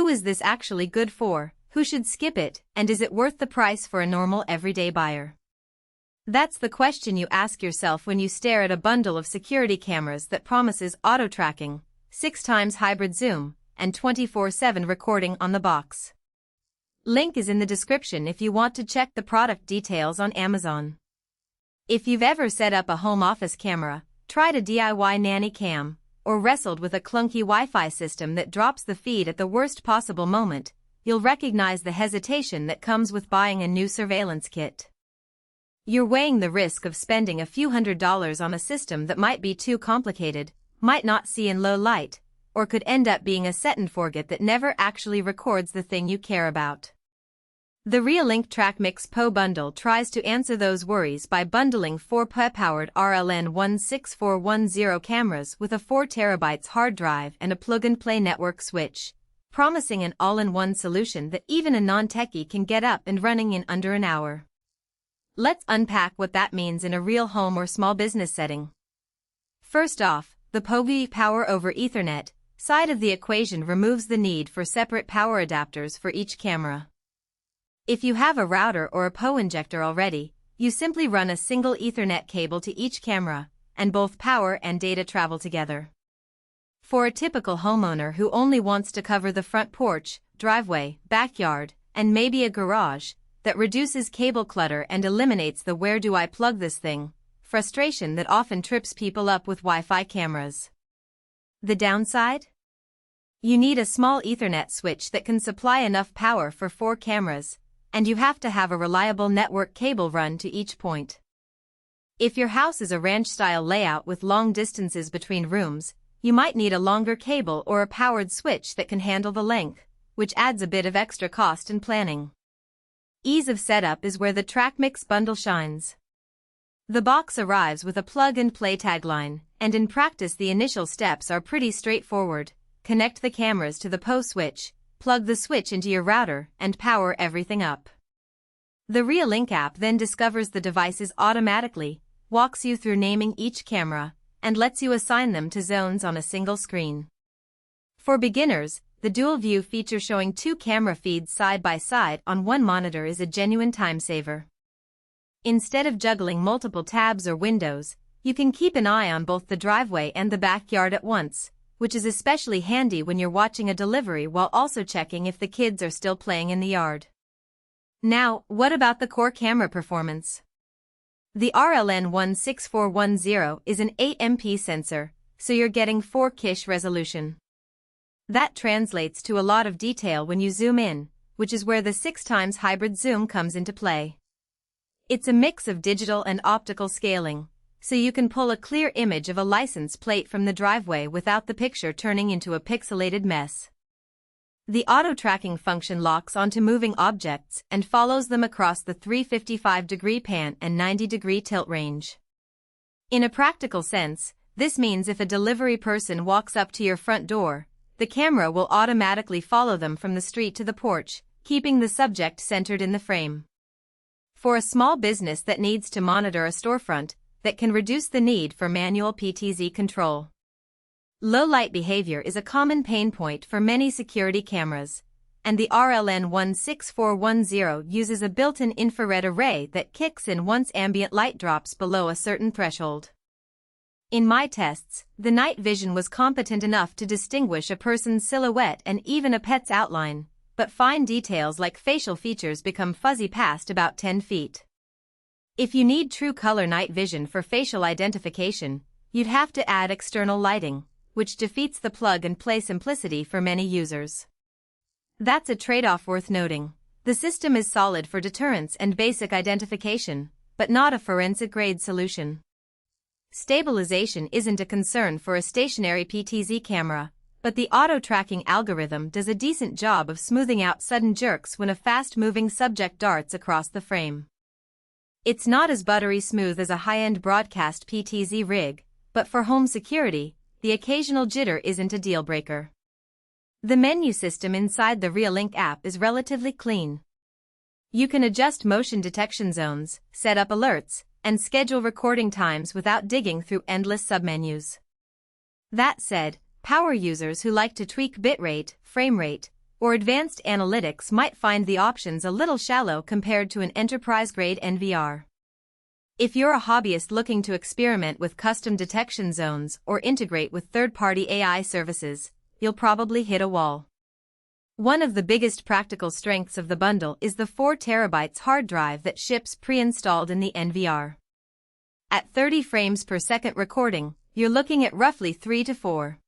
Who is this actually good for? Who should skip it, and is it worth the price for a normal everyday buyer? That's the question you ask yourself when you stare at a bundle of security cameras that promises auto-tracking, 6x hybrid zoom, and 24/7 recording on the box. Link is in the description if you want to check the product details on Amazon. If you've ever set up a home office camera, tried a DIY nanny cam, or wrestled with a clunky Wi-Fi system that drops the feed at the worst possible moment, you'll recognize the hesitation that comes with buying a new surveillance kit. You're weighing the risk of spending a few $100s on a system that might be too complicated, might not see in low light, or could end up being a set and forget that never actually records the thing you care about. The REOLINK TrackMix PoE bundle tries to answer those worries by bundling 4 PoE-powered RLN16 cameras with a 4 TB hard drive and a plug-and-play network switch, promising an all-in-one solution that even a non-techie can get up and running in under an hour. Let's unpack what that means in a real home or small business setting. First off, the PoE Power over Ethernet side of the equation removes the need for separate power adapters for each camera. If you have a router or a PoE injector already, you simply run a single Ethernet cable to each camera, and both power and data travel together. For a typical homeowner who only wants to cover the front porch, driveway, backyard, and maybe a garage, that reduces cable clutter and eliminates the "where do I plug this thing" frustration that often trips people up with Wi-Fi cameras. The downside? You need a small Ethernet switch that can supply enough power for 4 cameras, and you have to have a reliable network cable run to each point. If your house is a ranch-style layout with long distances between rooms, you might need a longer cable or a powered switch that can handle the length, which adds a bit of extra cost and planning. Ease of setup is where the TrackMix bundle shines. The box arrives with a plug-and-play tagline, and in practice the initial steps are pretty straightforward. Connect the cameras to the PoE switch, plug the switch into your router, and power everything up. The REOLINK app then discovers the devices automatically, walks you through naming each camera, and lets you assign them to zones on a single screen. For beginners, the dual view feature showing 2 camera feeds side by side on one monitor is a genuine time saver. Instead of juggling multiple tabs or windows, you can keep an eye on both the driveway and the backyard at once, which is especially handy when you're watching a delivery while also checking if the kids are still playing in the yard. Now, what about the core camera performance? The RLN16 is an 8MP sensor, so you're getting 4K resolution. That translates to a lot of detail when you zoom in, which is where the 6x hybrid zoom comes into play. It's a mix of digital and optical scaling, so you can pull a clear image of a license plate from the driveway without the picture turning into a pixelated mess. The auto-tracking function locks onto moving objects and follows them across the 355-degree pan and 90-degree tilt range. In a practical sense, this means if a delivery person walks up to your front door, the camera will automatically follow them from the street to the porch, keeping the subject centered in the frame. For a small business that needs to monitor a storefront, that can reduce the need for manual PTZ control. Low-light behavior is a common pain point for many security cameras, and the RLN16 uses a built-in infrared array that kicks in once ambient light drops below a certain threshold. In my tests, the night vision was competent enough to distinguish a person's silhouette and even a pet's outline, but fine details like facial features become fuzzy past about 10 feet. If you need true color night vision for facial identification, you'd have to add external lighting, which defeats the plug-and-play simplicity for many users. That's a trade-off worth noting. The system is solid for deterrence and basic identification, but not a forensic-grade solution. Stabilization isn't a concern for a stationary PTZ camera, but the auto-tracking algorithm does a decent job of smoothing out sudden jerks when a fast-moving subject darts across the frame. It's not as buttery smooth as a high-end broadcast PTZ rig, but for home security, the occasional jitter isn't a deal-breaker. The menu system inside the REOLINK app is relatively clean. You can adjust motion detection zones, set up alerts, and schedule recording times without digging through endless submenus. That said, power users who like to tweak bitrate, frame rate, or advanced analytics might find the options a little shallow compared to an enterprise-grade NVR. If you're a hobbyist looking to experiment with custom detection zones or integrate with third-party AI services, you'll probably hit a wall. One of the biggest practical strengths of the bundle is the 4 TB hard drive that ships pre-installed in the NVR. At 30 frames per second recording, you're looking at roughly 3 to 4